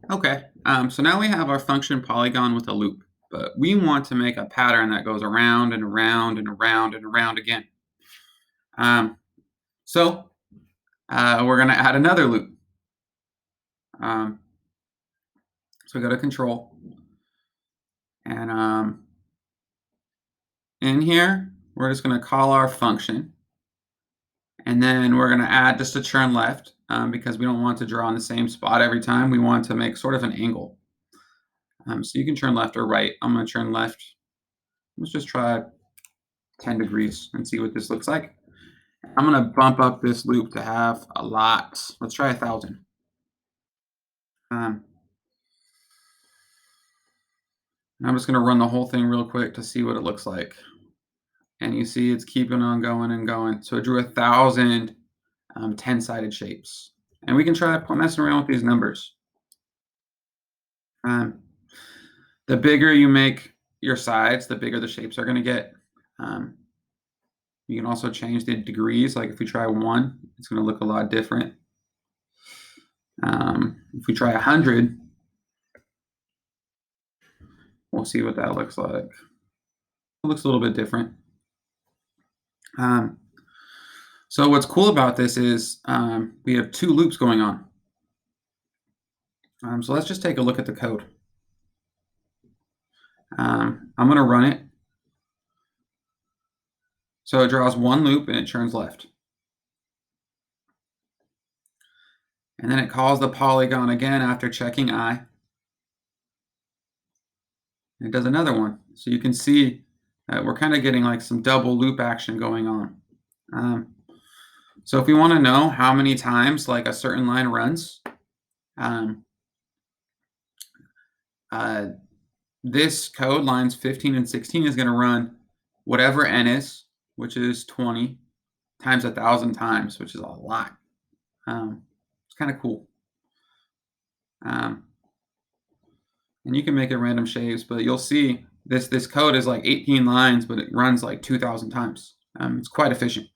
Okay, so now we have our function polygon with a loop, but we want to make a pattern that goes around and around and around and around again. Um, so we're going to add another loop. Um, so we go to control, and in here, we're just going to call our function, and then we're going to add just a turn left because we don't want to draw in the same spot every time. We want to make sort of an angle. So you can turn left or right. I'm going to turn left. Let's just try 10 degrees and see what this looks like. I'm going to bump up this loop to have a lot. Let's try 1,000. Um, I'm just going to run the whole thing real quick to see what it looks like. And you see it's keeping on going and going. So it drew 1,000 10-sided shapes. And we can try messing around with these numbers. The bigger you make your sides, the bigger the shapes are going to get. You can also change the degrees. Like if we try 1, it's going to look a lot different. If we try 100, we'll see what that looks like. It looks a little bit different. So what's cool about this is we have 2 loops going on. So let's just take a look at the code. I'm going to run it. So it draws 1 loop and it turns left. And then it calls the polygon again after checking I. It does another one. So you can see that we're kind of getting like some double loop action going on. So if we want to know how many times like a certain line runs, this code, lines 15 and 16, is going to run whatever n is, which is 20, times 1,000 times, which is a lot. It's kind of cool. And you can make it random shapes, but you'll see this code is like 18 lines, but it runs like 2,000 times. It's quite efficient.